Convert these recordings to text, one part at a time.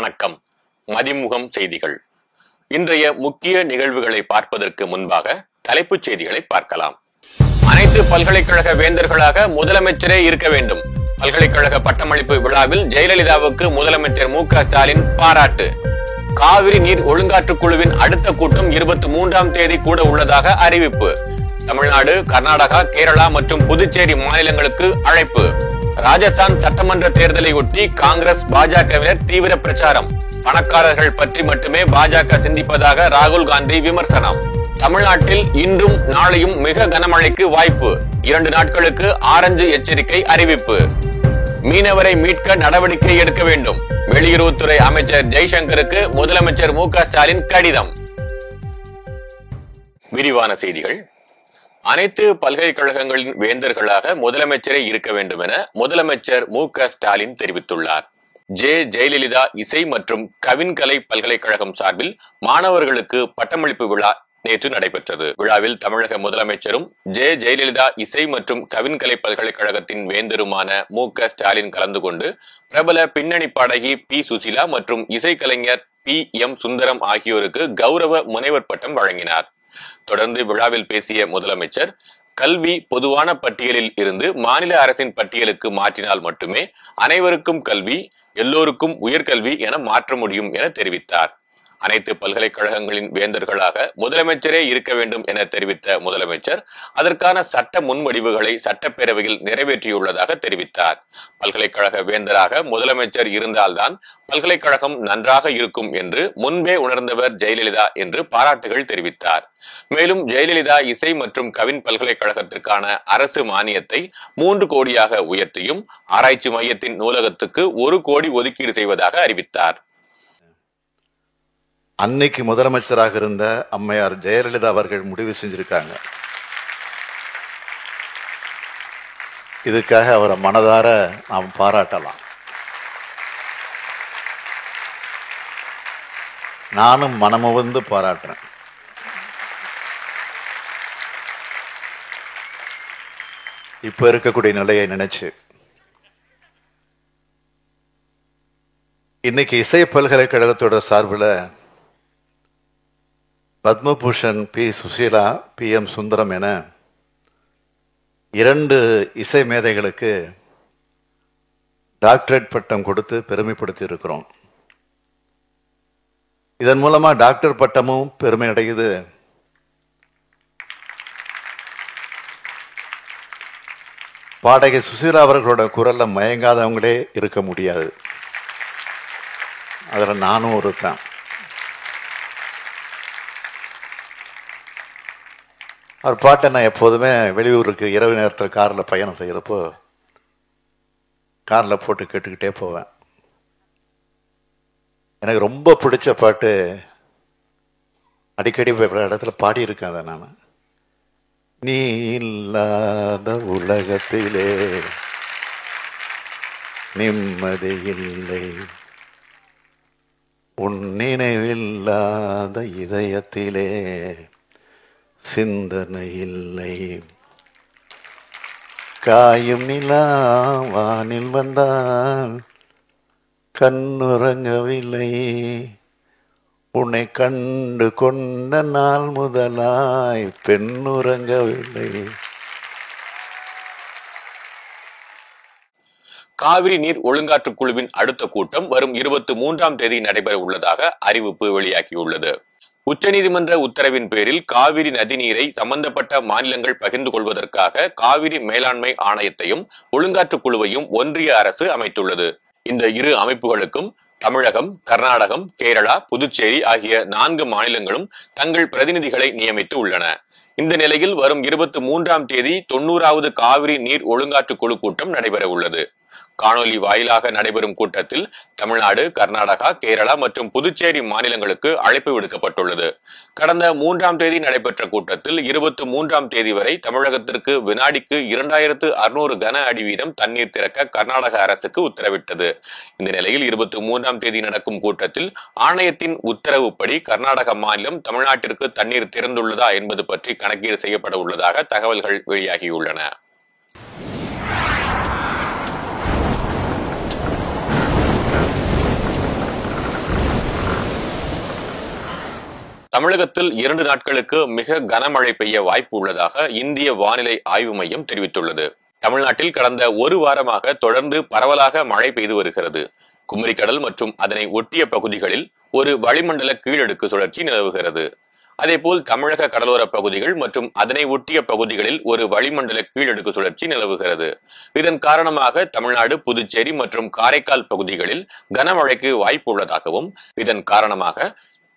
வணக்கம். மதிமுகம் செய்திகள். இன்றைய முக்கிய நிகழ்வுகளை பார்ப்பதற்கு முன்பாக தலைப்புச் செய்திகளை பார்க்கலாம். அனைத்து பல்கலைக்கழக வேந்தர்களாக முதலமைச்சரே இருக்க வேண்டும். பல்கலைக்கழக பட்டமளிப்பு விழாவில் ஜெயலலிதாவுக்கு முதலமைச்சர் மு.க.ஸ்டாலின் பாராட்டு. காவிரி நீர் ஒழுங்காற்றுக் குழுவின் அடுத்த கூட்டம் 23ஆம் தேதி கூட உள்ளதாக அறிவிப்பு. தமிழ்நாடு, கர்நாடகா, கேரளா மற்றும் புதுச்சேரி மாநிலங்களுக்கு அழைப்பு. ராஜஸ்தான் சட்டமன்ற தேர்தலை ஒட்டி காங்கிரஸ், பாஜகவினர் தீவிர பிரச்சாரம். பணக்காரர்கள் பற்றி மட்டுமே பாஜக சிந்திப்பதாக ராகுல் காந்தி விமர்சனம். தமிழ்நாட்டில் இன்றும் நாளையும் மிக கனமழைக்கு வாய்ப்பு. 2 நாட்களுக்கு ஆரஞ்சு எச்சரிக்கை அறிவிப்பு. மீனவரை மீட்க நடவடிக்கை எடுக்க வேண்டும். வெளியுறவுத்துறை அமைச்சர் ஜெய்சங்கருக்கு முதலமைச்சர் மு.க.ஸ்டாலின் கடிதம். விரிவான செய்திகள். அனைத்து பல்கலைக்கழகங்களின் வேந்தர்களாக முதலமைச்சரே இருக்க வேண்டும் என முதலமைச்சர் மு.க.ஸ்டாலின் தெரிவித்துள்ளார். ஜெயலலிதா இசை மற்றும் கவின்கலை பல்கலைக்கழகம் சார்பில் மாணவர்களுக்கு பட்டமளிப்பு விழா நேற்று நடைபெற்றது. விழாவில் தமிழக முதலமைச்சரும் ஜெயலலிதா இசை மற்றும் கவின்கலை பல்கலைக்கழகத்தின் வேந்தருமான மு.க.ஸ்டாலின் கலந்து கொண்டு பிரபல பின்னணி பாடகி பி. சுசிலா மற்றும் இசைக்கலைஞர் P.M. சுந்தரம் ஆகியோருக்கு கௌரவ முனைவர் பட்டம் வழங்கினார். தொடர்ந்து விழாவில் பேசிய முதலமைச்சர், கல்வி பொதுவான பட்டியலில் இருந்து மாநில அரசின் பட்டியலுக்கு மாற்றினால் மட்டுமே அனைவருக்கும் கல்வி, எல்லோருக்கும் உயர்கல்வி என மாற்ற முடியும் என தெரிவித்தார். அனைத்து பல்கலைக்கழகங்களின் வேந்தர்களாக முதலமைச்சரே இருக்க வேண்டும் என தெரிவித்த முதலமைச்சர், அதற்கான சட்ட முன்வடிவுகளை சட்டப்பேரவையில் நிறைவேற்றியுள்ளதாக தெரிவித்தார். பல்கலைக்கழக வேந்தராக முதலமைச்சர் இருந்தால்தான் பல்கலைக்கழகம் நன்றாக இருக்கும் என்று முன்பே உணர்ந்தவர் ஜெயலலிதா என்று பாராட்டுகள் தெரிவித்தார். மேலும் ஜெயலலிதா இசை மற்றும் கவின் பல்கலைக்கழகத்திற்கான அரசு மானியத்தை 3 கோடியாக உயர்த்தியும் ஆராய்ச்சி மையத்தின் நூலகத்துக்கு 1 கோடி ஒதுக்கீடு செய்வதாக அறிவித்தார். அன்னைக்கு முதலமைச்சராக இருந்த அம்மையார் ஜெயலலிதா அவர்கள் முடிவு செஞ்சிருக்காங்க. இதுக்காக அவரை மனதார நாம் பாராட்டலாம். நானும் மனமுவந்து பாராட்டுறேன். இப்ப இருக்கக்கூடிய நிலையை நினைச்சு இன்னைக்கு இசை பல்கலைக்கழகத்தோட சார்பில் பத்மபூஷன் பி. சுசீலா, P.M. சுந்தரம் என 2 இசை மேதைகளுக்கு டாக்டரேட் பட்டம் கொடுத்து பெருமைப்படுத்தி இருக்கிறோம். இதன் மூலமா டாக்டர் பட்டமும் பெருமை அடையுது. பாடகி சுசீலா அவர்களோட குரல்ல மயங்காதவங்களே இருக்க முடியாது. அதில் நானும் ஒருத்தன். அவர் பாட்டை நான் எப்போதுமே வெளியூருக்கு இரவு நேரத்தில் காரில் பயணம் செய்கிறப்போ காரில் போட்டு கேட்டுக்கிட்டே போவேன். எனக்கு ரொம்ப பிடிச்ச பாட்டு, அடிக்கடி இடத்துல பாடியிருக்கேன் அதை நான். நீ இல்லாத உலகத்திலே நிம்மதி இல்லை, உன் நினைவில்லாத இதயத்திலே சிந்தனை இல்லை, காயும் நிலா வானில் வந்தால் கண்ணுறங்கவில்லை, உன்னை கண்டு கொண்ட நாள் முதலாய் பெண்ணுறங்கவில்லை. காவிரி நீர் ஒழுங்காற்றுக் குழுவின் அடுத்த கூட்டம் வரும் 23ஆம் தேதி நடைபெற உள்ளதாக அறிவிப்பு வெளியாகியுள்ளது. உச்சநீதிமன்ற உத்தரவின் பேரில் காவிரி நதிநீரை சம்பந்தப்பட்ட மாநிலங்கள் பகிர்ந்து கொள்வதற்காக காவிரி மேலாண்மை ஆணையத்தையும் ஒழுங்காற்றுக் குழுவையும் ஒன்றிய அரசு அமைத்துள்ளது. இந்த 2 அமைப்புகளுக்கும் தமிழகம், கர்நாடகம், கேரளா, புதுச்சேரி ஆகிய 4 மாநிலங்களும் தங்கள் பிரதிநிதிகளை நியமித்து உள்ளன. இந்த நிலையில் வரும் 23ஆம் தேதி 90வது காவிரி நீர் ஒழுங்காற்றுக் குழு கூட்டம் நடைபெற உள்ளது. காணொலி வாயிலாக நடைபெறும் கூட்டத்தில் தமிழ்நாடு, கர்நாடகா, கேரளா மற்றும் புதுச்சேரி மாநிலங்களுக்கு அழைப்பு விடுக்கப்பட்டுள்ளது. கடந்த 3ஆம் தேதி நடைபெற்ற கூட்டத்தில் 23ஆம் தேதி வரை தமிழகத்திற்கு வினாடிக்கு 2600 கன அடி வீதம் தண்ணீர் திறக்க கர்நாடக அரசுக்கு உத்தரவிட்டது. இந்த நிலையில் 23ஆம் தேதி நடக்கும் கூட்டத்தில் ஆணையத்தின் உத்தரவுப்படி கர்நாடக மாநிலம் தமிழ்நாட்டிற்கு தண்ணீர் திறந்துள்ளதா என்பது பற்றி கணக்கீடு செய்யப்பட உள்ளதாக தகவல்கள் வெளியாகியுள்ளன. தமிழகத்தில் 2 நாட்களுக்கு மிக கனமழை பெய்ய வாய்ப்பு உள்ளதாக இந்திய வானிலை ஆய்வு மையம் தெரிவித்துள்ளது. தமிழ்நாட்டில் கடந்த ஒரு வாரமாக தொடர்ந்து பரவலாக மழை பெய்து வருகிறது. குமரிக்கடல் மற்றும் அதனை ஒட்டிய பகுதிகளில் ஒரு வளிமண்டல கீழடுக்கு சுழற்சி நிலவுகிறது. அதேபோல் தமிழக கடலோர பகுதிகள் மற்றும் அதனை ஒட்டிய பகுதிகளில் ஒரு வளிமண்டல கீழடுக்கு சுழற்சி நிலவுகிறது. இதன் காரணமாக தமிழ்நாடு, புதுச்சேரி மற்றும் காரைக்கால் பகுதிகளில் கனமழைக்கு வாய்ப்பு உள்ளதாகவும் இதன் காரணமாக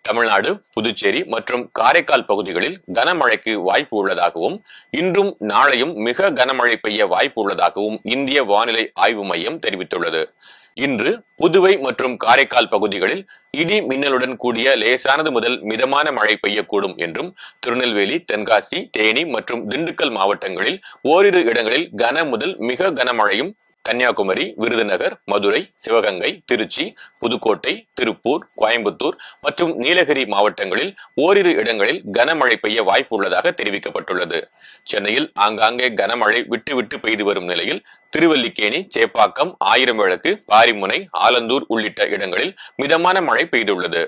தமிழ்நாடு, புதுச்சேரி மற்றும் காரைக்கால் பகுதிகளில் கனமழைக்கு வாய்ப்பு உள்ளதாகவும் இன்றும் நாளையும் மிக கனமழை பெய்ய வாய்ப்பு உள்ளதாகவும் இந்திய வானிலை ஆய்வு மையம் தெரிவித்துள்ளது. இன்று புதுவை மற்றும் காரைக்கால் பகுதிகளில் இடி மின்னலுடன் கூடிய லேசானது முதல் மிதமான மழை பெய்யக்கூடும் என்றும், திருநெல்வேலி, தென்காசி, தேனி மற்றும் திண்டுக்கல் மாவட்டங்களில் ஓரிரு இடங்களில் கன முதல் மிக கனமழையும், கன்னியாகுமரி, விருதுநகர், மதுரை, சிவகங்கை, திருச்சி, புதுக்கோட்டை, திருப்பூர், கோயம்புத்தூர் மற்றும் நீலகிரி மாவட்டங்களில் ஓரிரு இடங்களில் கனமழை பெய்ய வாய்ப்பு உள்ளதாக தெரிவிக்கப்பட்டுள்ளது. சென்னையில் ஆங்காங்கே கனமழை விட்டு விட்டு பெய்து வரும் நிலையில் திருவல்லிக்கேணி, சேப்பாக்கம், ஆயிரம்விளக்கு, பாரிமுனை, ஆலந்தூர் உள்ளிட்ட இடங்களில் மிதமான மழை பெய்துள்ளது.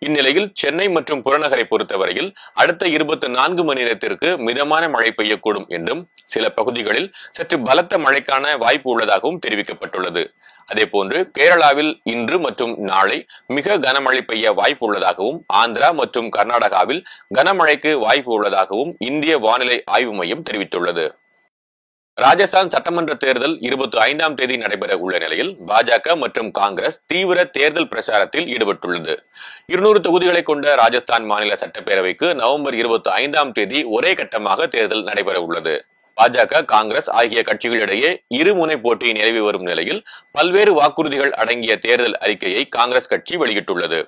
இந்நிலையில் சென்னை மற்றும் புறநகரை பொறுத்தவரையில் அடுத்த 24 மணி நேரத்திற்கு மிதமான மழை பெய்யக்கூடும் என்றும், சில பகுதிகளில் சற்று பலத்த மழைக்கான வாய்ப்பு உள்ளதாகவும் தெரிவிக்கப்பட்டுள்ளது. அதேபோன்று கேரளாவில் இன்று மற்றும் நாளை மிக கனமழை பெய்ய வாய்ப்பு உள்ளதாகவும், ஆந்திரா மற்றும் கர்நாடகாவில் கனமழைக்கு வாய்ப்பு உள்ளதாகவும் இந்திய வானிலை ஆய்வு மையம் தெரிவித்துள்ளது. ராஜஸ்தான் சட்டமன்ற தேர்தல் 25ஆம் தேதி நடைபெற உள்ள நிலையில் பாஜக மற்றும் காங்கிரஸ் தீவிர தேர்தல் பிரச்சாரத்தில் ஈடுபட்டுள்ளது. 200 தொகுதிகளை கொண்ட ராஜஸ்தான் மாநில சட்டப்பேரவைக்கு நவம்பர் 25ஆம் தேதி ஒரே கட்டமாக தேர்தல் நடைபெற உள்ளது. பாஜக, காங்கிரஸ் ஆகிய கட்சிகளிடையே இருமுனை போட்டி நிலவி வரும் நிலையில் பல்வேறு வாக்குறுதிகள் அடங்கிய தேர்தல் அறிக்கையை காங்கிரஸ் கட்சி வெளியிட்டுள்ளது.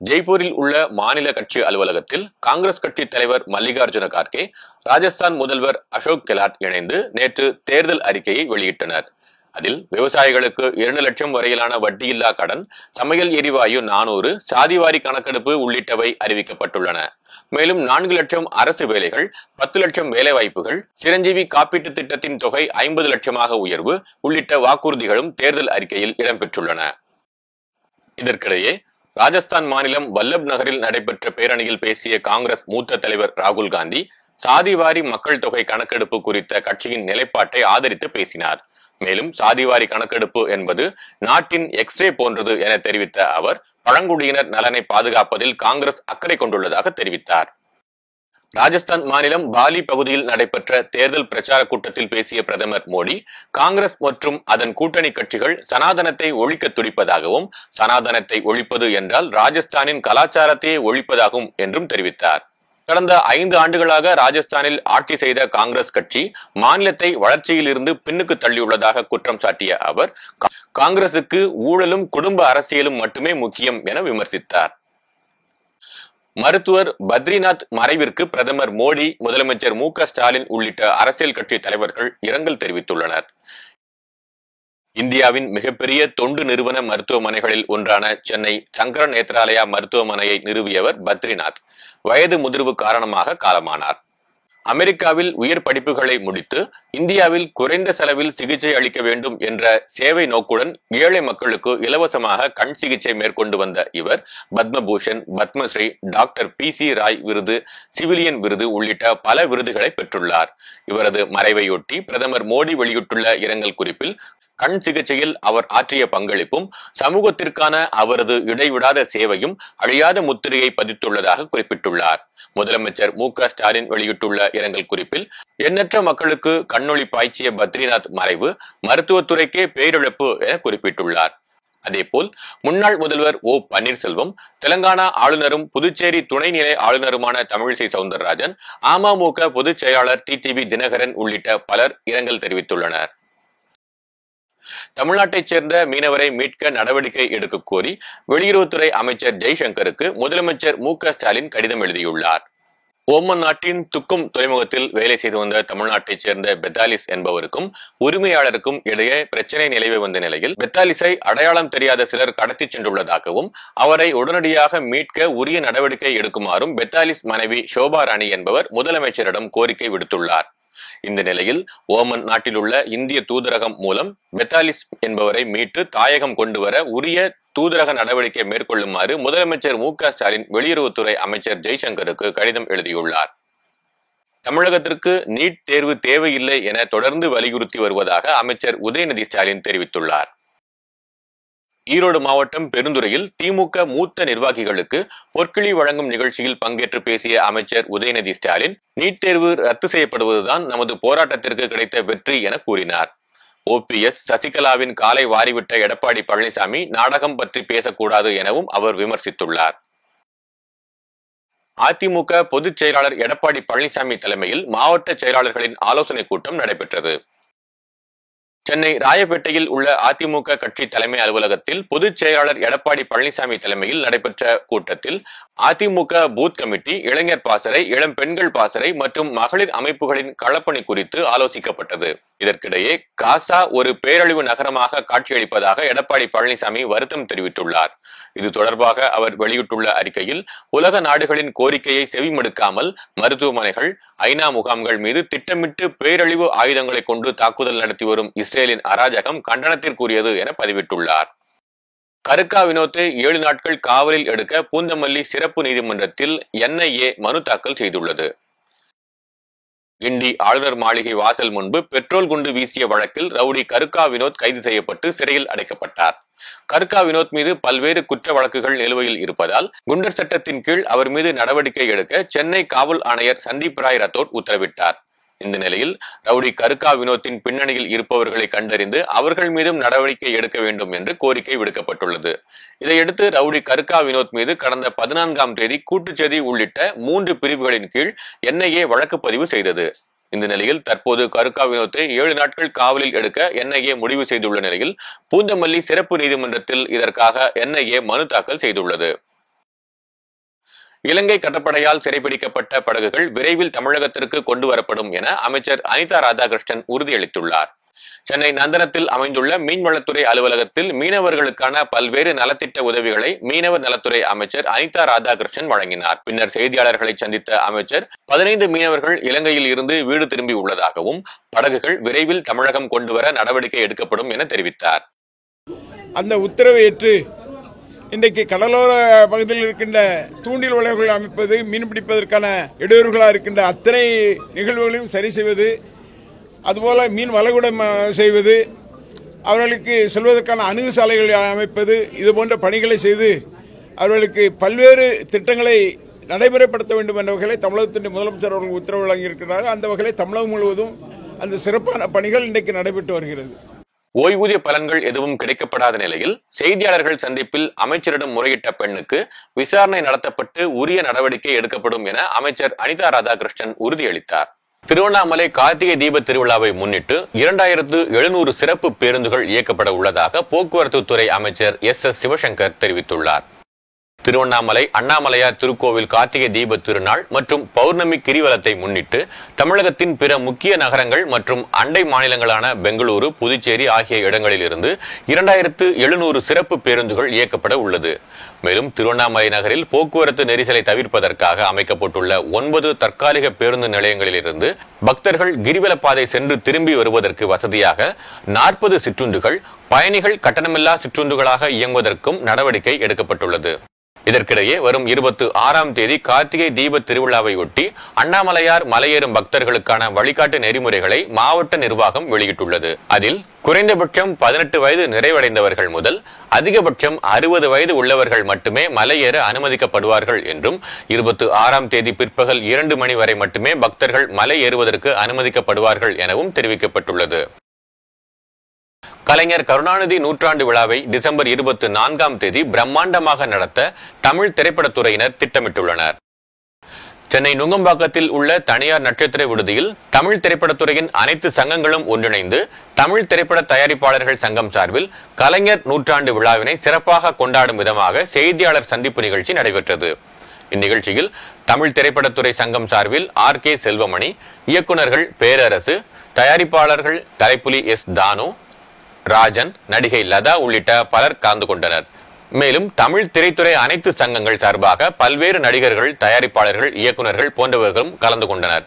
ஜெய்ப்பூரில் உள்ள மாநில கட்சி அலுவலகத்தில் காங்கிரஸ் கட்சி தலைவர் மல்லிகார்ஜுன கார்கே, ராஜஸ்தான் முதல்வர் அசோக் கெலாட் இணைந்து நேற்று தேர்தல் அறிக்கையை வெளியிட்டனர். அதில் விவசாயிகளுக்கு 2 லட்சம் வரையிலான வட்டியில்லா கடன், சமையல் எரிவாயு 400, சாதிவாரி கணக்கெடுப்பு உள்ளிட்டவை அறிவிக்கப்பட்டுள்ளன. மேலும் 4 லட்சம் அரசு வேலைகள், 10 லட்சம் வேலைவாய்ப்புகள், சிரஞ்சீவி காப்பீட்டு திட்டத்தின் தொகை 50 லட்சமாக உயர்வு உள்ளிட்ட வாக்குறுதிகளும் தேர்தல் அறிக்கையில் இடம்பெற்றுள்ளன. இதற்கிடையே ராஜஸ்தான் மாநிலம் வல்லப் நகரில் நடைபெற்ற பேரணியில் பேசிய காங்கிரஸ் மூத்த தலைவர் ராகுல் காந்தி, சாதிவாரி மக்கள் தொகை கணக்கெடுப்பு குறித்த கட்சியின் நிலைப்பாட்டை ஆதரித்து பேசினார். மேலும் சாதிவாரி கணக்கெடுப்பு என்பது நாட்டின் எக்ஸ்ரே போன்றது என தெரிவித்த அவர், பழங்குடியினர் நலனை பாதுகாப்பதில் காங்கிரஸ் அக்கறை கொண்டுள்ளதாக தெரிவித்தார். ராஜஸ்தான் மாநிலம் பாலி பகுதியில் நடைபெற்ற தேர்தல் பிரச்சார கூட்டத்தில் பேசிய பிரதமர் மோடி, காங்கிரஸ் மற்றும் அதன் கூட்டணி கட்சிகள் சனாதனத்தை ஒழிக்க துடிப்பதாகவும், சனாதனத்தை ஒழிப்பது என்றால் ராஜஸ்தானின் கலாச்சாரத்தையே ஒழிப்பதாகும் என்றும் தெரிவித்தார். கடந்த 5 ஆண்டுகளாக ராஜஸ்தானில் ஆட்சி செய்த காங்கிரஸ் கட்சி மாநிலத்தை வளர்ச்சியில் இருந்து பின்னுக்கு தள்ளியுள்ளதாக குற்றம் சாட்டிய அவர், காங்கிரசுக்கு ஊழலும் குடும்ப அரசியலும் மட்டுமே முக்கியம் என விமர்சித்தார். மருத்துவர் பத்ரிநாத் மறைவிற்கு பிரதமர் மோடி, முதலமைச்சர் மு.க. ஸ்டாலின் உள்ளிட்ட அரசியல் கட்சி தலைவர்கள் இரங்கல் தெரிவித்துள்ளனர். இந்தியாவின் மிகப்பெரிய தொண்டு நிறுவன மருத்துவமனைகளில் ஒன்றான சென்னை சங்கர நேத்ராலயா மருத்துவமனையை நிறுவியவர் பத்ரிநாத் வயது முதிர்வு காரணமாக காலமானார். அமெரிக்காவில் உயர் படிப்புகளை முடித்து இந்தியாவில் குறைந்த செலவில் சிகிச்சை அளிக்க வேண்டும் என்ற சேவை நோக்குடன் ஏழை மக்களுக்கு இலவசமாக கண் சிகிச்சை மேற்கொண்டு வந்த இவர் பத்மபூஷன், பத்மஸ்ரீ, டாக்டர் PC ராய் விருது, சிவிலியன் விருது உள்ளிட்ட பல விருதுகளை பெற்றுள்ளார். இவரது மறைவையொட்டி பிரதமர் மோடி வெளியிட்டுள்ள இரங்கல் குறிப்பில், கண் சிகிச்சையில் அவர் ஆற்றிய பங்களிப்பும், சமூகத்திற்கான அவரது இடைவிடாத சேவையும் அழியாத முத்திரையை பதித்துள்ளதாக குறிப்பிட்டுள்ளார். முதலமைச்சர் மு.க. ஸ்டாலின் வெளியிட்டுள்ள இரங்கல் குறிப்பில், எண்ணற்ற மக்களுக்கு கண்ணொளி பாய்ச்சிய பத்ரிநாத் மறைவு மருத்துவத்துறைக்கே பேரிழப்பு என குறிப்பிட்டுள்ளார். அதேபோல் முன்னாள் முதல்வர் O. பன்னீர்செல்வம், தெலங்கானா ஆளுநரும் புதுச்சேரி துணைநிலை ஆளுநருமான தமிழிசை சவுந்தரராஜன், அமமுக பொதுச் செயலாளர் TTV தினகரன் உள்ளிட்ட பலர் இரங்கல் தெரிவித்துள்ளனர். தமிழ்நாட்டைச் சேர்ந்த மீனவரை மீட்க நடவடிக்கை எடுக்க கோரி வெளியுறவுத்துறை அமைச்சர் ஜெய்சங்கருக்கு முதலமைச்சர் மு.க. ஸ்டாலின் கடிதம் எழுதியுள்ளார். ஓமன் நாட்டின் துக்கும் துறைமுகத்தில் வேலை செய்து வந்த தமிழ்நாட்டைச் சேர்ந்த பெத்தாலிஸ் என்பவருக்கும் உரிமையாளருக்கும் இடையே பிரச்சனை நிலவி வந்த நிலையில், பெத்தாலிஸை அடையாளம் தெரியாத சிலர் கடத்தி சென்றுள்ளதாகவும், அவரை உடனடியாக மீட்க உரிய நடவடிக்கை எடுக்குமாறும் பெத்தாலிஸ் மனைவி ஷோபா ராணி என்பவர் முதலமைச்சரிடம் கோரிக்கை விடுத்துள்ளார். இந்த நிலையில் ஓமன் நாட்டில் உள்ள இந்திய தூதரகம் மூலம் பெத்தாலிஸ் என்பவரை மீட்டு தாயகம் கொண்டு வர உரிய தூதரக நடவடிக்கை மேற்கொள்ளுமாறு முதலமைச்சர் மு.க.ஸ்டாலின் வெளியுறவுத்துறை அமைச்சர் ஜெய்சங்கருக்கு கடிதம் எழுதியுள்ளார். தமிழகத்திற்கு நீட் தேர்வு தேவையில்லை என தொடர்ந்து வலியுறுத்தி வருவதாக அமைச்சர் உதயநிதி ஸ்டாலின் தெரிவித்துள்ளார். ஈரோடு மாவட்டம் பெருந்துறையில் திமுக மூத்த நிர்வாகிகளுக்கு பொற்கிழி வழங்கும் நிகழ்ச்சியில் பங்கேற்று பேசிய அமைச்சர் உதயநிதி ஸ்டாலின், நீட் தேர்வு ரத்து செய்யப்படுவதுதான் நமது போராட்டத்திற்கு கிடைத்த வெற்றி என கூறினார். OPS சசிகலாவின் காலை வாரிவிட்ட எடப்பாடி பழனிசாமி நாடகம் பற்றி பேசக்கூடாது எனவும் அவர் விமர்சித்துள்ளார். அதிமுக பொதுச் செயலாளர் எடப்பாடி பழனிசாமி தலைமையில் மாவட்ட செயலாளர்களின் ஆலோசனைக் கூட்டம் நடைபெற்றது. சென்னை ராயப்பேட்டையில் உள்ள அதிமுக கட்சி தலைமை அலுவலகத்தில் பொதுச் செயலாளர் எடப்பாடி பழனிசாமி தலைமையில் நடைபெற்ற கூட்டத்தில் அதிமுக பூத் கமிட்டி, இளைஞர் பாசறை, இளம் பெண்கள் பாசறை மற்றும் மகளிர் அமைப்புகளின் களப்பணி குறித்து ஆலோசிக்கப்பட்டது. இதற்கிடையே காசா ஒரு பேரழிவு நகரமாக காட்சியளிப்பதாக எடப்பாடி பழனிசாமி வருத்தம் தெரிவித்துள்ளார். இது தொடர்பாக அவர் வெளியிட்டுள்ள அறிக்கையில், உலக நாடுகளின் கோரிக்கையை செவிமடுக்காமல் மருத்துவமனைகள், ஐநா முகாம்கள் மீது திட்டமிட்டு பேரழிவு ஆயுதங்களை கொண்டு தாக்குதல் நடத்தி வரும் இஸ்ரேலின் அராஜகம் கண்டனத்திற்குரியது என பதிவிட்டுள்ளார். கருக்கா வினோத்தை 7 நாட்கள் காவலில் எடுக்க பூந்தமல்லி சிறப்பு நீதிமன்றத்தில் NIA மனு தாக்கல் செய்துள்ளது. கிண்டி ஆளுநர் மாளிகை வாசல் முன்பு பெட்ரோல் குண்டு வீசிய வழக்கில் ரவுடி கருக்கா வினோத் கைது செய்யப்பட்டு சிறையில் அடைக்கப்பட்டார். கருக்கா வினோத் மீது பல்வேறு குற்ற வழக்குகள் நிலுவையில் இருப்பதால் குண்டர் சட்டத்தின் கீழ் அவர் மீது நடவடிக்கை எடுக்க சென்னை காவல் ஆணையர் சந்தீப் ராய் ரத்தோர் உத்தரவிட்டார். இந்த நிலையில் ரவுடி கருக்கா வினோத்தின் பின்னணியில் இருப்பவர்களை கண்டறிந்து அவர்கள் மீதும் நடவடிக்கை எடுக்க வேண்டும் என்று கோரிக்கை விடுக்கப்பட்டுள்ளது. இதையடுத்து ரவுடி கருக்கா வினோத் மீது கடந்த 14ஆம் தேதி கூட்டுச்சதி உள்ளிட்ட 3 பிரிவுகளின் கீழ் NIA வழக்கு பதிவு செய்தது. இந்த நிலையில் தற்போது கருக்கா வினோத்தை 7 நாட்கள் காவலில் எடுக்க NIA முடிவு செய்துள்ள நிலையில் பூந்தமல்லி சிறப்பு நீதிமன்றத்தில் இதற்காக NIA மனு தாக்கல் செய்துள்ளது. இலங்கை கடற்படையால் சிறைபிடிக்கப்பட்ட படகுகள் விரைவில் தமிழகத்திற்கு கொண்டு வரப்படும் என அமைச்சர் அனிதா ராதாகிருஷ்ணன் உறுதியளித்துள்ளார். சென்னை நந்தனத்தில் அமைந்துள்ள மீன்வளத்துறை அலுவலகத்தில் மீனவர்களுக்கான பல்வேறு நலத்திட்ட உதவிகளை மீனவர் நலத்துறை அமைச்சர் அனிதா ராதாகிருஷ்ணன் வழங்கினார். பின்னர் செய்தியாளர்களை சந்தித்த அமைச்சர் 15 மீனவர்கள் இலங்கையில் இருந்து வீடு திரும்பி உள்ளதாகவும் படகுகள் விரைவில் தமிழகம் கொண்டு வர நடவடிக்கை எடுக்கப்படும் என தெரிவித்தார். அந்த உத்தரவை ஏற்று இன்றைக்கு கடலோர பகுதியில் இருக்கின்ற தூண்டில் வலைகள் அமைப்பது, மீன்பிடிப்பதற்கான இடையூறுகளாக இருக்கின்ற அத்தனை நிகழ்வுகளையும் சரி செய்வது, அதுபோல மீன் வளைகுடம் செய்வது, அவர்களுக்கு செல்வதற்கான அணுகு சாலைகளை அமைப்பது, இது போன்ற பணிகளை செய்து அவர்களுக்கு பல்வேறு திட்டங்களை நடைமுறைப்படுத்த வேண்டும் என்ற வகையில் தமிழகத்தின் முதலமைச்சர் அவர்கள் உத்தரவு வழங்கியிருக்கிறார்கள். அந்த வகையில் தமிழகம் முழுவதும் அந்த சிறப்பான பணிகள் இன்றைக்கு நடைபெற்று வருகிறது. ஓய்வூதிய பலன்கள் எதுவும் கிடைக்கப்படாத நிலையில் செய்தியாளர்கள் சந்திப்பில் அமைச்சரிடம் முறையிட்ட பெண்ணுக்கு விசாரணை நடத்தப்பட்டு உரிய நடவடிக்கை எடுக்கப்படும் என அமைச்சர் அனிதா ராதாகிருஷ்ணன் உறுதியளித்தார். திருவண்ணாமலை கார்த்திகை தீப திருவிழாவை முன்னிட்டு 2700 சிறப்பு பேருந்துகள் இயக்கப்பட உள்ளதாக போக்குவரத்து துறை அமைச்சர் SS சிவசங்கர் தெரிவித்துள்ளார். திருவண்ணாமலை அண்ணாமலையார் திருக்கோவில் கார்த்திகை தீப திருநாள் மற்றும் பௌர்ணமி கிரிவலத்தை முன்னிட்டு தமிழகத்தின் பிற முக்கிய நகரங்கள் மற்றும் அண்டை மாநிலங்களான பெங்களூரு, புதுச்சேரி ஆகிய இடங்களில் இருந்து 2700 சிறப்பு பேருந்துகள் இயக்கப்பட உள்ளது. மேலும் திருவண்ணாமலை நகரில் போக்குவரத்து நெரிசலை தவிர்ப்பதற்காக அமைக்கப்பட்டுள்ள 9 தற்காலிக பேருந்து நிலையங்களில் இருந்து பக்தர்கள் கிரிவல பாதை சென்று திரும்பி வருவதற்கு வசதியாக 40 சிற்றுந்துகள் பயணிகள் கட்டணமில்லா சிற்றுந்துகளாக இயங்குவதற்கும் நடவடிக்கை எடுக்கப்பட்டுள்ளது. இதற்கிடையே வரும் 26ஆம் தேதி கார்த்திகை தீப திருவிழாவை ஒட்டி அண்ணாமலையார் மலையேறும் பக்தர்களுக்கான வழிகாட்டு நெறிமுறைகளை மாவட்ட நிர்வாகம் வெளியிட்டுள்ளது. அதில் குறைந்தபட்சம் 18 வயது நிறைவடைந்தவர்கள் முதல் அதிகபட்சம் 60 வயது உள்ளவர்கள் மட்டுமே மலையேற அனுமதிக்கப்படுவார்கள் என்றும் 26ஆம் தேதி பிற்பகல் 2 மணி வரை மட்டுமே பக்தர்கள் மலை ஏறுவதற்கு அனுமதிக்கப்படுவார்கள் எனவும் தெரிவிக்கப்பட்டுள்ளது. கலைஞர் கருணாநிதி நூற்றாண்டு விழாவை டிசம்பர் 24ஆம் தேதி பிரம்மாண்டமாக நடத்த தமிழ் திரைப்படத்துறையினர் திட்டமிட்டுள்ளனர். சென்னை நுங்கம்பாக்கத்தில் உள்ள தனியார் நட்சத்திர விடுதியில் தமிழ் திரைப்படத்துறையின் அனைத்து சங்கங்களும் ஒன்றிணைந்து தமிழ் திரைப்பட தயாரிப்பாளர்கள் சங்கம் சார்பில் கலைஞர் நூற்றாண்டு விழாவினை சிறப்பாக கொண்டாடும் விதமாக செய்தியாளர் சந்திப்பு நிகழ்ச்சி நடைபெற்றது. இந்நிகழ்ச்சியில் தமிழ் திரைப்படத்துறை சங்கம் சார்பில் RK செல்வமணி, இயக்குநர்கள் பேரரசு, தயாரிப்பாளர்கள் கலைப்புலி S தானு, ராஜன், நடிகை லதா உள்ளிட்ட பலர் கலந்து கொண்டனர். மேலும் தமிழ் திரைத்துறை அனைத்து சங்கங்கள் சார்பாக பல்வேறு நடிகர்கள், தயாரிப்பாளர்கள், இயக்குநர்கள் போன்றவர்களும் கலந்து கொண்டனர்.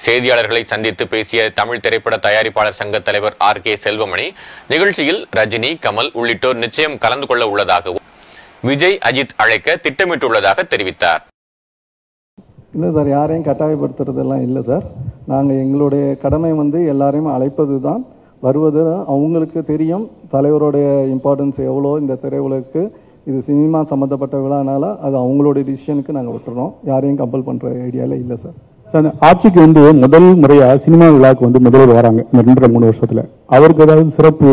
செய்தியாளர்களை சந்தித்து பேசிய தமிழ் திரைப்பட தயாரிப்பாளர் சங்க தலைவர் RK செல்வமணி, நிகழ்ச்சியில் ரஜினி, கமல் உள்ளிட்டோர் நிச்சயம் கலந்து கொள்ள உள்ளதாகவும் விஜய் அஜித் அழைக்க திட்டமிட்டுள்ளதாக தெரிவித்தார். இல்லை சார், யாரையும் கட்டாயப்படுத்துறதெல்லாம் இல்லை சார். நாங்கள் எங்களுடைய கடமை எல்லாரையும் அழைப்பது தான். வருவது அவங்களுக்கு தெரியும் தலைவருடைய இம்பார்ட்டன்ஸ் எவ்வளோ இந்த திரையுலகுக்கு. இது சினிமா சம்மந்தப்பட்ட விழானால அது அவங்களோட டிசிஷனுக்கு நாங்கள் விட்டுறோம். யாரையும் கம்பல் பண்ணுற ஐடியாவில் இல்லை சார். சார், ஆட்சிக்கு முதல் முறையாக சினிமா விழாவுக்கு முதல்வர் வராங்க இந்த 2.5-3 வருஷத்தில். அவருக்கு ஏதாவது சிறப்பு,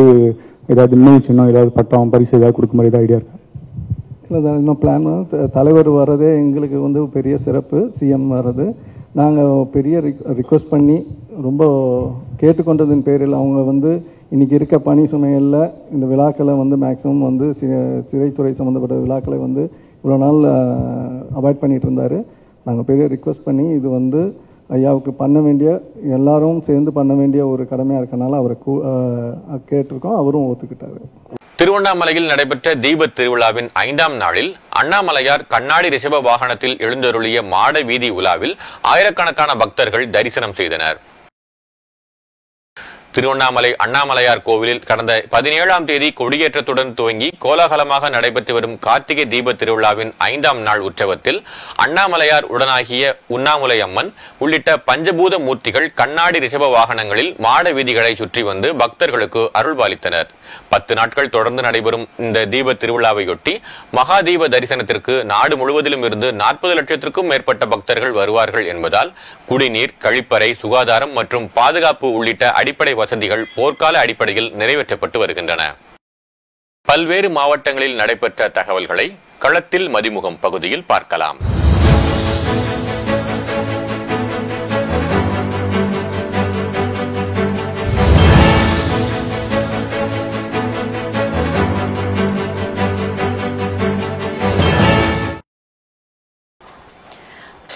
ஏதாவது நினைவு சின்னம், ஏதாவது பட்டம், பரிசு ஏதாவது கொடுக்க மாதிரி ஏதாவது ஐடியா இருக்கா? இல்லை சார், இன்னும் பிளான் தலைவர் வர்றதே எங்களுக்கு பெரிய சிறப்பு. சிஎம் வர்றது நாங்கள் பெரிய ரிக்வெஸ்ட் பண்ணி ரொம்ப கேட்டுக்கொண்டதின் பேரில் அவங்க இன்றைக்கி இருக்க பணி சுமைகளில் இந்த விழாக்களை மேக்ஸிமம் சிறைத்துறை சம்மந்தப்பட்ட விழாக்களை இவ்வளோ நாள் அவாய்ட் பண்ணிகிட்டு இருந்தார். நாங்கள் பெரிய ரிக்வெஸ்ட் பண்ணி இது ஐயாவுக்கு பண்ண வேண்டிய, எல்லாரும் சேர்ந்து பண்ண வேண்டிய ஒரு கடமையாக இருக்கனால அவரை கேட்டிருக்கோம். அவரும் ஒத்துக்கிட்டார். திருவண்ணாமலையில் நடைபெற்ற தீப திருவிழாவின் 5ஆம் நாளில் அண்ணாமலையார் கண்ணாடி ரிஷப வாகனத்தில் எழுந்தருளிய மாட வீதி உலாவில் ஆயிரக்கணக்கான பக்தர்கள் தரிசனம் செய்தனர். திருவண்ணாமலை அண்ணாமலையார் கோவிலில் கடந்த 17ஆம் தேதி கொடியேற்றத்துடன் துவங்கி கோலாகலமாக நடைபெற்று வரும் கார்த்திகை தீப திருவிழாவின் 5ஆம் நாள் உற்சவத்தில் அண்ணாமலையார் உடனாகிய உண்ணாமுலை அம்மன் உள்ளிட்ட பஞ்சபூத மூர்த்திகள் கண்ணாடி ரிஷப வாகனங்களில் மாட வீதிகளை சுற்றி வந்து பக்தர்களுக்கு அருள்பாலித்தனர். 10 நாட்கள் தொடர்ந்து நடைபெறும் இந்த தீப திருவிழாவையொட்டி மகாதீப தரிசனத்திற்கு நாடு முழுவதிலும் இருந்து 40 லட்சத்திற்கும் மேற்பட்ட பக்தர்கள் வருவார்கள் என்பதால் குடிநீர், கழிப்பறை, சுகாதாரம் மற்றும் பாதுகாப்பு உள்ளிட்ட அடிப்படை வசதிகள் போர்க்கால அடிப்படையில் நிறைவேற்றப்பட்டு வருகின்றன. பல்வேறு மாவட்டங்களில் நடைபெற்ற தகவல்களை களத்தில் மதிமுகம் பகுதியில் பார்க்கலாம்.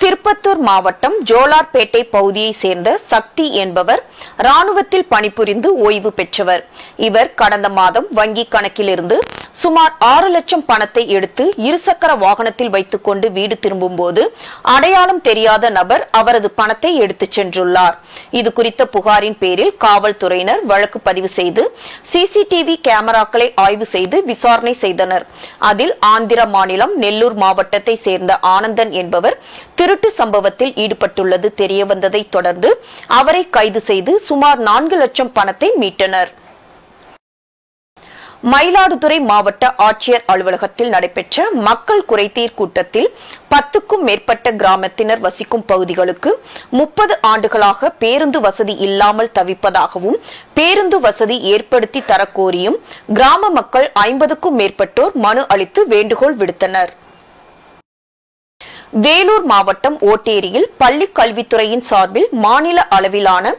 திருப்பத்தூர் மாவட்டம் ஜோலார்பேட்டை பகுதியை சேர்ந்த சக்தி என்பவர் ராணுவத்தில் பணிபுரிந்து ஓய்வு பெற்றவர். இவர் கடந்த மாதம் வங்கி கணக்கிலிருந்து சுமார் 6 லட்சம் பணத்தை எடுத்து இருசக்கர வாகனத்தில் வைத்துக் கொண்டு வீடு திரும்பும் போது அடையாளம் தெரியாத நபர் அவரது பணத்தை எடுத்துச் சென்றுள்ளார். இது குறித்த புகாரின் பேரில் காவல்துறையினர் வழக்கு பதிவு செய்து சிசிடிவி கேமராக்களை ஆய்வு செய்து விசாரணை செய்தனர். அதில் ஆந்திர மாநிலம் நெல்லூர் மாவட்டத்தை சேர்ந்த ஆனந்தன் என்பவர் திருட்டு சம்பவத்தில் ஈடுபட்டுள்ளது தெரியவந்ததை தொடர்ந்து அவரை கைது செய்து சுமார் 4 லட்சம் பணத்தை மீட்டனர். மயிலாடுதுறை மாவட்ட ஆட்சியர் அலுவலகத்தில் நடைபெற்ற மக்கள் குறைதீர் கூட்டத்தில் 10க்கும் மேற்பட்ட கிராமத்தினர் வசிக்கும் பகுதிகளுக்கு 30 ஆண்டுகளாக பேருந்து வசதி இல்லாமல் தவிப்பதாகவும் பேருந்து வசதி ஏற்படுத்தி தரக்கோரியும் கிராம மக்கள் 50க்கும் மேற்பட்டோர் மனு அளித்து வேண்டுகோள் விடுத்தனர். வேலூர் மாவட்டம் ஓட்டேரியில் பள்ளி கல்வித்துறையின் சார்பில் மாநில அளவிலான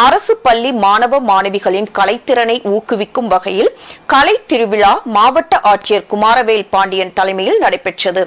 அரசு பள்ளி மாணவ மாணவிகளின் கலைத்திறனை ஊக்குவிக்கும் வகையில் கலை திருவிழா மாவட்ட ஆட்சியர் குமாரவேல் பாண்டியன் தலைமையில் நடைபெற்றது.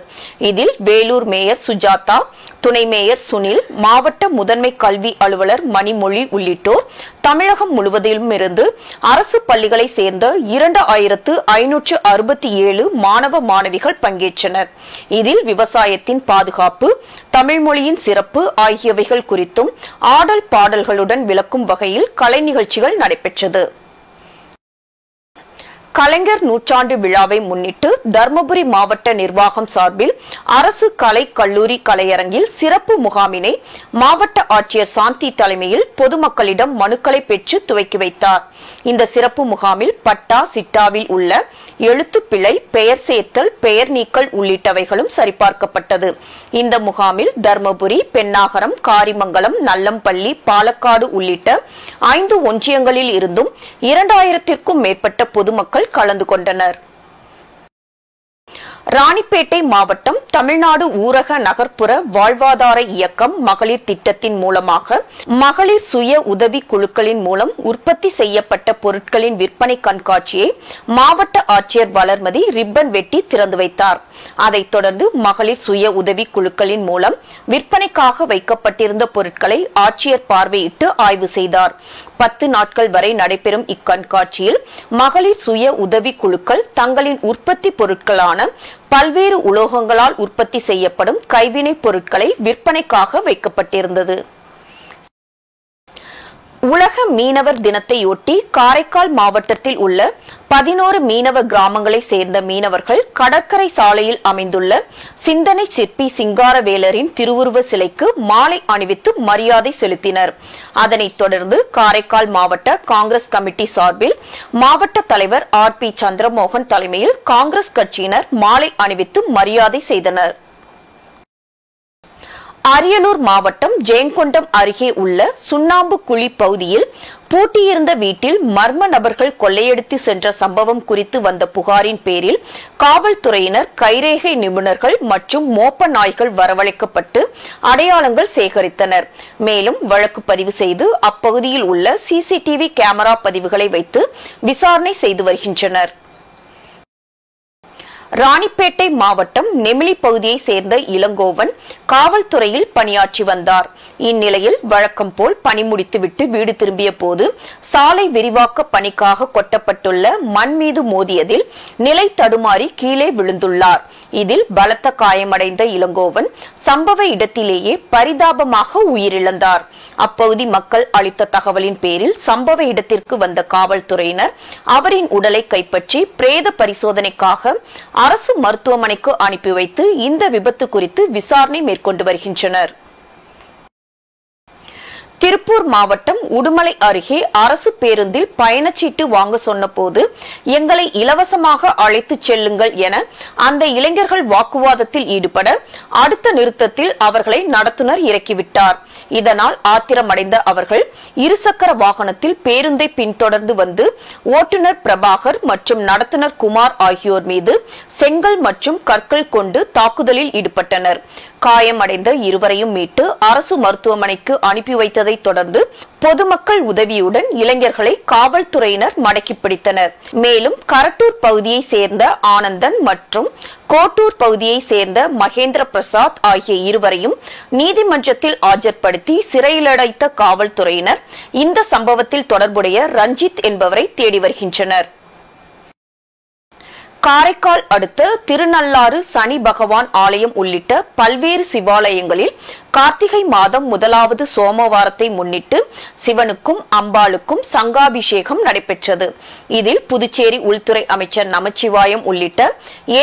இதில் வேலூர் மேயர் சுஜாதா, துணை மேயர் சுனில், மாவட்ட முதன்மை கல்வி அலுவலர் மணிமொழி உள்ளிட்டோர் தமிழகம் முழுவதிலும் இருந்து அரசு பள்ளிகளை சேர்ந்த 2567 மாணவ மாணவிகள் பங்கேற்றனர். இதில் விவசாயத்தின் பாதுகாப்பு, தமிழ் மொழியின் சிறப்பு ஆகியவைகள் குறித்தும் ஆடல் பாடல்களுடன் விளக்கும் வகையில் கலை நிகழ்ச்சிகள் நடைபெற்றது. கலைஞர் நூற்றாண்டு விழாவை முன்னிட்டு தர்மபுரி மாவட்ட நிர்வாகம் சார்பில் அரசு கலை கல்லூரி கலையரங்கில் சிறப்பு முகாமினை மாவட்ட ஆட்சியர் சாந்தி தலைமையில் பொதுமக்களிடம் மனுக்களை பெற்று துவக்கி வைத்தார். இந்த சிறப்பு முகாமில் பட்டா சிட்டாவில் உள்ள எழுத்துப்பிழை, பெயர் சேர்த்தல், பெயர் நீக்கல் உள்ளிட்டவைகளும் சரிபார்க்கப்பட்டது. இந்த முகாமில் தர்மபுரி, பென்னாகரம், காரிமங்கலம், நல்லம்பள்ளி, பாலக்காடு உள்ளிட்ட 5 ஒன்றியங்களில் இருந்தும் 2000த்திற்கும் மேற்பட்ட பொதுமக்கள் கலந்து கொண்டனர். ராணிப்பேட்டை மாவட்டம் தமிழ்நாடு ஊரக நகர்ப்புற வாழ்வாதார இயக்கம் மகளிர் திட்டத்தின் மூலமாக மகளிர் சுய உதவி குழுக்களின் மூலம் உற்பத்தி செய்யப்பட்ட பொருட்களின் விற்பனை கண்காட்சியை மாவட்ட ஆட்சியர் வளர்மதி ரிப்பன் வெட்டி திறந்து வைத்தார். அதைத் தொடர்ந்து மகளிர் சுய உதவி குழுக்களின் மூலம் விற்பனைக்காக வைக்கப்பட்டிருந்த பொருட்களை ஆட்சியர் பார்வையிட்டு ஆய்வு செய்தார். 10 நாட்கள் வரை நடைபெறும் இக்கண்காட்சியில் மகளிர் சுய உதவி குழுக்கள் தங்களின் உற்பத்தி பொருட்களான பல்வேறு உலோகங்களால் உற்பத்தி செய்யப்படும் கைவினைப் பொருட்களை விற்பனைக்காக வைக்கப்பட்டிருந்தது. உலக மீனவர் தினத்தையொட்டி காரைக்கால் மாவட்டத்தில் உள்ள 11 மீனவ கிராமங்களை சேர்ந்த மீனவர்கள் கடற்கரை சாலையில் அமைந்துள்ள சிந்தனை சிற்பி சிங்காரவேலரின் திருவுருவ சிலைக்கு மாலை அணிவித்து மரியாதை செலுத்தினர். அதனைத் தொடர்ந்து காரைக்கால் மாவட்ட காங்கிரஸ் கமிட்டி சார்பில் மாவட்ட தலைவர் RP சந்திரமோகன் தலைமையில் காங்கிரஸ் கட்சியினர் மாலை அணிவித்து மரியாதை செய்தனர். அரியலூர் மாவட்டம் ஜெயங்கொண்டம் அருகே உள்ள சுண்ணாம்பு குழி பகுதியில் பூட்டியிருந்த வீட்டில் மர்ம நபர்கள் கொள்ளையடித்து சென்ற சம்பவம் குறித்து வந்த புகாரின் பேரில் காவல்துறையினர் கைரேகை நிபுணர்கள் மற்றும் மோப்ப நாய்கள் வரவழைக்கப்பட்டு அடையாளங்கள் சேகரித்தனர். மேலும் வழக்கு பதிவு செய்து அப்பகுதியில் உள்ள CCTV கேமரா பதிவுகளை வைத்து விசாரணை செய்து வருகின்றனர். ராணிப்பேட்டை மாவட்டம் நெமிலி பகுதியை சேர்ந்த இளங்கோவன் காவல்துறையில் பணியாற்றி வந்தார். இந்நிலையில் வழக்கம் போல் பணி முடித்துவிட்டு வீடு திரும்பிய போது சாலை விரிவாக்க பணிக்காக கொட்டப்பட்டுள்ள மண் மீது மோதியதில் நிலை தடுமாறி கீழே விழுந்துள்ளார். இதில் பலத்த காயமடைந்த இளங்கோவன் சம்பவ இடத்திலேயே பரிதாபமாக உயிரிழந்தார். அப்பகுதி மக்கள் அளித்த தகவலின் பேரில் சம்பவ இடத்திற்கு வந்த காவல்துறையினர் அவரின் உடலை கைப்பற்றி பிரேத பரிசோதனைக்காக அரசு மருத்துவமனைக்கு அனுப்பி வைத்து இந்த விபத்து குறித்து விசாரணை மேற்கொண்டு வருகின்றனர். திருப்பூர் மாவட்டம் உடுமலை அருகே அரசு பேருந்தில் பயணச்சீட்டு வாங்க சொன்னபோது எங்களை இலவசமாக அழைத்துச் செல்லுங்கள் என அந்த இளைஞர்கள் வாக்குவாதத்தில் ஈடுபட அடுத்த நிறுத்தத்தில் அவர்களை நடத்துனர் இறக்கிவிட்டார். இதனால் ஆத்திரமடைந்த அவர்கள் இருசக்கர வாகனத்தில் பேருந்தை பின்தொடர்ந்து வந்து ஓட்டுநர் பிரபாகர் மற்றும் நடத்துனர் குமார் ஆகியோர் மீது செங்கல் மற்றும் கற்கள் கொண்டு தாக்குதலில் ஈடுபட்டனர். காயமடைந்த இருவரையும் மீட்டு அரசு மருத்துவமனைக்கு அனுப்பி வைத்ததை தொடர்ந்து பொதுமக்கள் உதவியுடன் இளைஞர்களை காவல்துறையினர் மடக்கி பிடித்தனர். மேலும் கரட்டூர் பகுதியை சேர்ந்த ஆனந்தன் மற்றும் கோட்டூர் பகுதியை சேர்ந்த மகேந்திர பிரசாத் ஆகிய இருவரையும் நீதிமன்றத்தில் ஆஜர்படுத்தி சிறையில் அடைத்த காவல்துறையினர் இந்த சம்பவத்தில் தொடர்புடைய ரஞ்சித் என்பவரை தேடி வருகின்றனர். காரைக்கால் அடுத்த திருநள்ளாறு சனி பகவான் ஆலயம் உள்ளிட்ட பல்வேறு சிவாலயங்களில் கார்த்திகை மாதம் 1வது சோமவாரத்தை முன்னிட்டு சிவனுக்கும் அம்பாளுக்கும் சங்காபிஷேகம் நடைபெற்றது. இதில் புதுச்சேரி உள்துறை அமைச்சர் நமச்சிவாயம் உள்ளிட்ட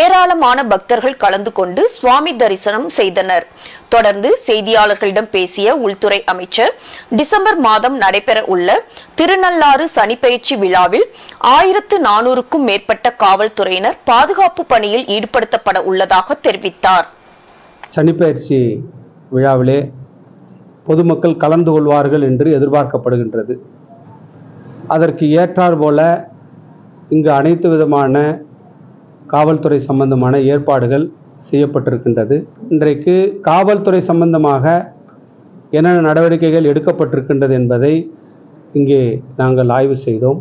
ஏராளமான பக்தர்கள் கலந்து கொண்டு சுவாமி தரிசனம் செய்தனர். தொடர்ந்து செய்தியாளர்களிடம் பேசிய உள்துறை அமைச்சர் டிசம்பர் மாதம் நடைபெற உள்ள திருநள்ளாறு சனிப்பெயர்ச்சி விழாவில் 1400க்கும் மேற்பட்ட காவல்துறையினர் பாதுகாப்பு பணியில் ஈடுபடுத்தப்பட உள்ளதாக தெரிவித்தார். சனிப்பெயர்ச்சி விழாவிலே பொதுமக்கள் கலந்து கொள்வார்கள் என்று எதிர்பார்க்கப்படுகின்றது. அதற்கு ஏற்றார் போல இங்கு அனைத்து விதமான காவல்துறை சம்பந்தமான ஏற்பாடுகள் செய்யப்பட்டிருக்கின்றது. இன்றைக்கு காவல்துறை சம்பந்தமாக என்னென்ன நடவடிக்கைகள் எடுக்கப்பட்டிருக்கின்றது என்பதை இங்கே நாங்கள் ஆய்வு செய்தோம்.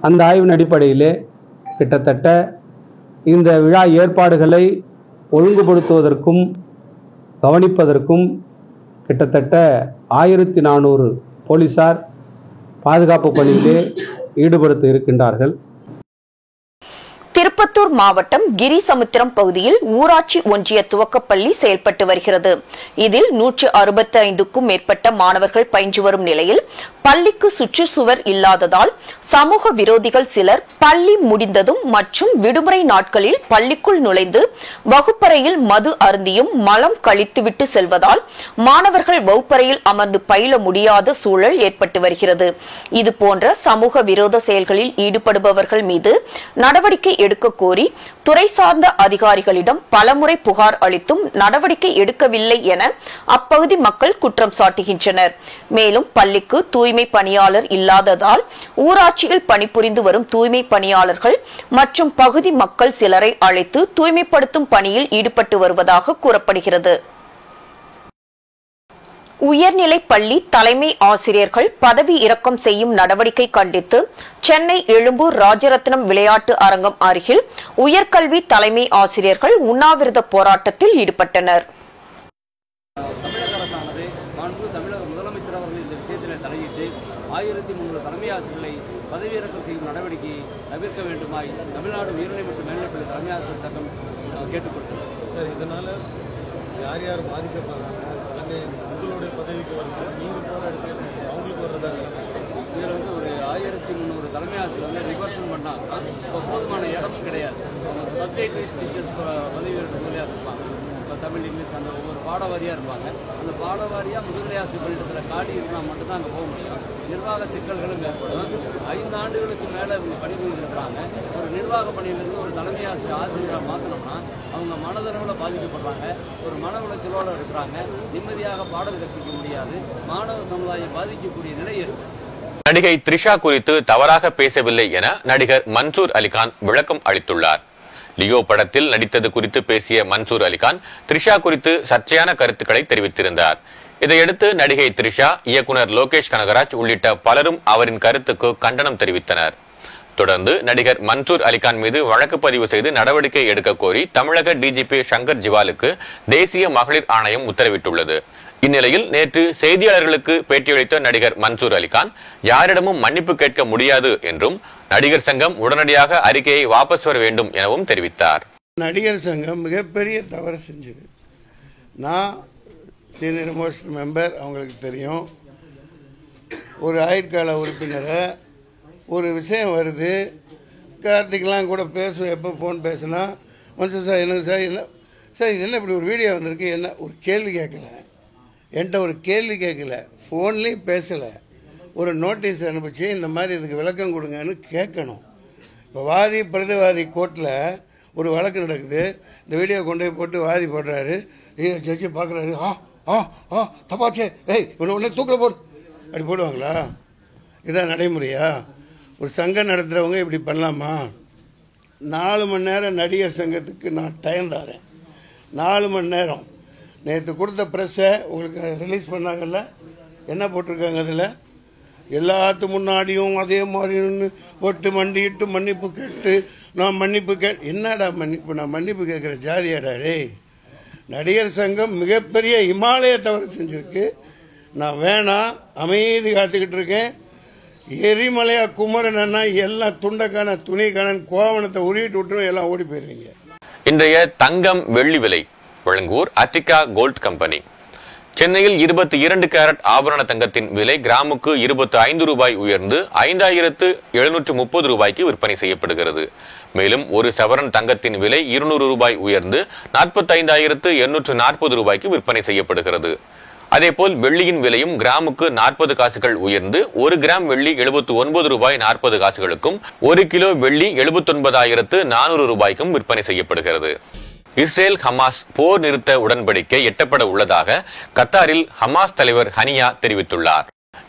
அந்த ஆய்வின் அடிப்படையிலே கிட்டத்தட்ட இந்த விழா ஏற்பாடுகளை ஒழுங்குபடுத்துவதற்கும் கவனிப்பதற்கும் கிட்டத்தட்ட 1400 போலீசார் பாதுகாப்பு பணியிலே ஈடுபடுத்த இருக்கின்றார்கள். திருப்பத்தூர் மாவட்டம் கிரிசமுத்திரம் பகுதியில் ஊராட்சி ஒன்றிய துவக்கப்பள்ளி செயல்பட்டு வருகிறது. இதில் 165க்கும் மேற்பட்ட மாணவர்கள் பயின்று வரும் நிலையில் பள்ளிக்கு சுற்றுச்சுவர் இல்லாததால் சமூக விரோதிகள் சிலர் பள்ளி முடிந்ததும் மற்றும் விடுமுறை நாட்களில் பள்ளிக்குள் நுழைந்து வகுப்பறையில் மது அருந்தியும் மலம் கழித்துவிட்டு செல்வதால் மாணவர்கள் வகுப்பறையில் அமர்ந்து பயில முடியாத சூழல் ஏற்பட்டு வருகிறது. இதுபோன்ற சமூக விரோத செயல்களில் ஈடுபடுபவர்கள் மீது நடவடிக்கை எடுக்க கோரி துறை சார்ந்த அதிகாரிகளிடம் பலமுறை புகார் அளித்தும் நடவடிக்கை எடுக்கவில்லை என அப்பகுதி மக்கள் குற்றம் சாட்டுகின்றனர். மேலும் பள்ளிக்கு தூய்மை பணியாளர் இல்லாததால் ஊராட்சியில் பணிபுரிந்து வரும் தூய்மை பணியாளர்கள் மற்றும் பகுதி மக்கள் சிலரை அழைத்து தூய்மைப்படுத்தும் பணியில் ஈடுபட்டு வருவதாக கூறப்படுகிறது. உயர்நிலை பள்ளி தலைமை ஆசிரியர்கள் பதவி இறக்கம் செய்யும் நடவடிக்கை கண்டித்து சென்னை எழும்பூர் ராஜரத்னம் விளையாட்டு அரங்கம் அருகில் உயர்கல்வி தலைமை ஆசிரியர்கள் உண்ணாவிரத போராட்டத்தில் ஈடுபட்டனர். தமிழக அரசானது தமிழக முதலமைச்சர் அவர்கள் இந்த விஷயத்தில் தலையிட்டு 1300 தலைமை ஆசிரியர்களை பதவியிறக்கம் செய்யும் நடவடிக்கையை தவிர்க்க வேண்டுமாய் தமிழ்நாடு உயர்நிலை மற்றும் மேல்நிலைப்பள்ளி தலைமை ஆசிரியர் சங்கம் கேட்டுக்கொண்டது. இதனால யார் யார் பாதிக்கப்படுறாங்க, உங்களுடைய பதவிக்கு வந்து நீங்கள் போகிற இடத்துல அவங்களுக்கு வர்றதாக ப்ரொமோஷன் பண்ணாங்கன்னா இப்போ போதுமான இடமும் கிடையாது. சப்ஜெக்ட் வைஸ் டீச்சர்ஸ் பதவி முதலியாக இருப்பாங்க. இப்போ தமிழ், இங்கிலீஷ் அந்த ஒவ்வொரு பாடவாரியாக இருப்பாங்க. அந்த பாடவாரியாக முதன்மை ஆசிரியர் பணியிடத்தில் காலி இருந்தால் மட்டும்தான் அங்கே போக முடியும். நிர்வாக சிக்கல்களும் ஏற்படும். 5 ஆண்டுகளுக்கு மேலே இவங்க பணிபுரிஞ்சிருக்கிறாங்க. ஒரு நிர்வாக பணியிலிருந்து ஒரு தலைமை ஆசிரியராக மாற்றினோம்னா அவங்க மனதளவில் பாதிக்கப்படுறாங்க. ஒரு மன உளைச்சலோடு இருக்கிறாங்க. நிம்மதியாக பாடம் கற்பிக்க முடியாது. மாணவ சமுதாயம் பாதிக்கக்கூடிய நிலை இருக்கு. நடிகை த்ரிஷா குறித்து தவறாக பேசவில்லை என நடிகர் மன்சூர் அலிகான் விளக்கம் அளித்துள்ளார். லியோ படத்தில் நடித்தது குறித்து பேசிய மன்சூர் அலிகான் த்ரிஷா குறித்து சர்ச்சையான கருத்துக்களை தெரிவித்திருந்தார். இதையடுத்து நடிகை த்ரிஷா, இயக்குனர் லோகேஷ் கனகராஜ் உள்ளிட்ட பலரும் அவரின் கருத்துக்கு கண்டனம் தெரிவித்தனர். தொடர்ந்து நடிகர் மன்சூர் அலிகான் மீது வழக்கு பதிவு செய்து நடவடிக்கை எடுக்க கோரி தமிழக டிஜிபி சங்கர் ஜிவாலுக்கு தேசிய மகளிர் ஆணையம் உத்தரவிட்டுள்ளது. இந்நிலையில் நேற்று செய்தியாளர்களுக்கு பேட்டியளித்த நடிகர் மன்சூர் அலிகான் யாரிடமும் மன்னிப்பு கேட்க முடியாது என்றும் நடிகர் சங்கம் உடனடியாக அறிக்கையை வாபஸ் வர வேண்டும் எனவும் தெரிவித்தார். நடிகர் சங்கம் மிகப்பெரிய தவறு செஞ்சது. நான் சீனியர் மோஸ்ட் மெம்பர், அவங்களுக்கு தெரியும். ஒரு ஆயுட்கால உறுப்பினரை ஒரு விஷயம் வருது, கார்த்திக்லாம் கூட பேசுவேன், எப்போ ஃபோன் பேசினா மனுஷன் சார் என்ன சார் என்ன சார் இது என்ன இப்படி ஒரு வீடியோ வந்திருக்கு, என்ன ஒரு கேள்வி கேட்கல, என்கிட்ட ஒரு கேள்வி கேட்கல, ஃபோன்லேயும் பேசலை, ஒரு நோட்டீஸ் அனுப்பிச்சு இந்த மாதிரி இதுக்கு விளக்கம் கொடுங்கன்னு கேட்கணும். இப்போ வாதி பிரதிவாதி கோர்ட்டில் ஒரு வழக்கு நடக்குது. இந்த வீடியோ கொண்டு போய் போட்டு வாதி போடுறாரு. ஜட்ஜி பார்க்குறாரு, தப்பாச்சே, உடனே தூக்கில் போடு, அப்படி போடுவாங்களா? இதான் நடைமுறையா? ஒரு சங்கம் நடத்துகிறவங்க இப்படி பண்ணலாமா? 4 மணி நேரம் நடிகர் சங்கத்துக்கு நான் டைம் தரேன். 4 மணி நேரம். நேற்று கொடுத்த ப்ரெஸ்ஸை உங்களுக்கு ரிலீஸ் பண்ணாங்கல்ல, என்ன போட்டிருக்காங்க அதில்? எல்லாத்து முன்னாடியும் அதே மாதிரி ஒட்டு மண்டிட்டு மன்னிப்பு கேட்டு நான் மன்னிப்பு என்னடா மன்னிப்பு? நான் மன்னிப்பு கேட்குற ஜாலியாடா டே? நடிகர் சங்கம் மிகப்பெரிய இமாலய தவறு செஞ்சுருக்கு. நான் வேணாம், அமைதி காத்துக்கிட்டு இருக்கேன். எரிமலையா குமரனா எல்லாம் துண்டக்கான துணிக்கான கோவணத்தை உருவிட்டு விட்டு எல்லாம் ஓடி போயிருவீங்க. இன்றைய தங்கம் வெள்ளி விலை வழங்குவோர் அட்டிகா கோல்ட் கம்பெனி. சென்னையில் 22 கேரட் ஆபரண தங்கத்தின் விலை கிராமுக்கு 25 ரூபாய் உயர்ந்து 5730 ரூபாய்க்கு விற்பனை செய்யப்படுகிறது. மேலும் ஒரு சவரன் தங்கத்தின் விலை 200 ரூபாய் உயர்ந்து 45,840 ரூபாய்க்கு விற்பனை செய்யப்படுகிறது. அதேபோல் வெள்ளியின் விலையும் கிராமுக்கு 40 காசுகள் உயர்ந்து 1 கிராம் வெள்ளி 79 ரூபாய் 40 காசுகளுக்கும் 1 கிலோ வெள்ளி 79,400 ரூபாய்க்கும் விற்பனை செய்யப்படுகிறது. இஸ்ரேல் ஹமாஸ் போர் நிறுத்த உடன்படிக்கை எட்டப்பட உள்ளதாக கத்தாரில் ஹமாஸ் தலைவர் ஹனியா தெரிவித்துள்ளார்.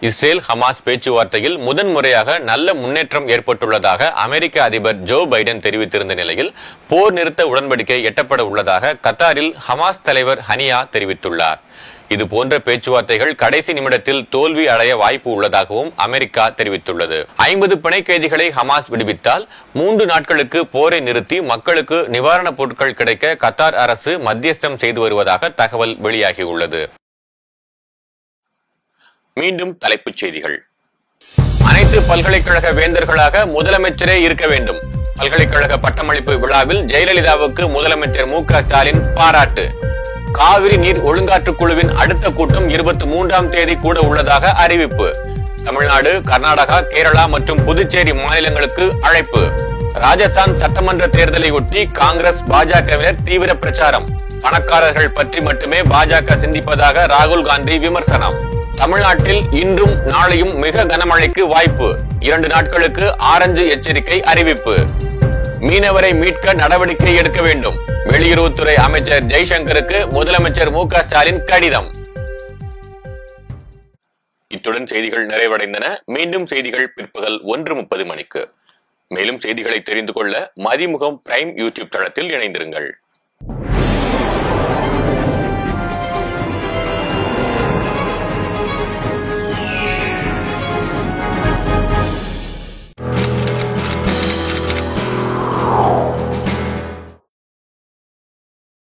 இஸ்ரேல் ஹமாஸ் பேச்சுவார்த்தையில் முதன்முறையாக நல்ல முன்னேற்றம் ஏற்பட்டுள்ளதாக அமெரிக்க அதிபர் ஜோ பைடன் தெரிவித்திருந்த நிலையில் போர் நிறுத்த உடன்படிக்கை எட்டப்பட உள்ளதாக கத்தாரில் ஹமாஸ் தலைவர் ஹனியா தெரிவித்துள்ளார். இது போன்ற பேச்சுவார்த்தைகள் கடைசி நிமிடத்தில் தோல்வி அடைய வாய்ப்பு உள்ளதாகவும் அமெரிக்கா தெரிவித்துள்ளது. 50 பிணை கைதிகளை ஹமாஸ் விடுவித்தால் 3 நாட்களுக்கு போரை நிறுத்தி மக்களுக்கு நிவாரணப் பொருட்கள் கிடைக்க கத்தார் அரசு மத்தியஸ்தம் செய்து வருவதாக தகவல் வெளியாகியுள்ளது. மீண்டும் தலைப்புச் செய்திகள். அனைத்து பல்கலைக்கழக வேந்தர்களாக முதலமைச்சரே இருக்க வேண்டும். பல்கலைக்கழக பட்டமளிப்பு விழாவில் ஜெயலலிதாவுக்கு முதலமைச்சர் மு.க. ஸ்டாலின் பாராட்டு. காவிரி நீர் ஒழுங்காற்று குழுவின் அடுத்த கூட்டம் 23ஆம் தேதி கூட உள்ளதாக அறிவிப்பு. தமிழ்நாடு, கர்நாடகா, கேரளா மற்றும் புதுச்சேரி மாநிலங்களுக்கு அழைப்பு. ராஜஸ்தான் சட்டமன்ற தேர்தலை ஒட்டி காங்கிரஸ், பாஜகவினர் தீவிர பிரச்சாரம். பணக்காரர்கள் பற்றி மட்டுமே பாஜக சிந்திப்பதாக ராகுல் காந்தி விமர்சனம். தமிழ்நாட்டில் இன்றும் நாளையும் மிக கனமழைக்கு வாய்ப்பு. 2 நாட்களுக்கு ஆரஞ்சு எச்சரிக்கை அறிவிப்பு. மீனவரை மீட்க நடவடிக்கை எடுக்க வேண்டும். வெளியுறவுத்துறை அமைச்சர் ஜெய்சங்கருக்கு முதலமைச்சர் மு.க. ஸ்டாலின் கடிதம். இத்துடன் செய்திகள் நிறைவடைந்தன. மீண்டும் செய்திகள் பிற்பகல் 1:30 மணிக்கு. மேலும் செய்திகளை தெரிந்து கொள்ள மதிமுகம் பிரைம் யூடியூப் தளத்தில் இணைந்திருங்கள்.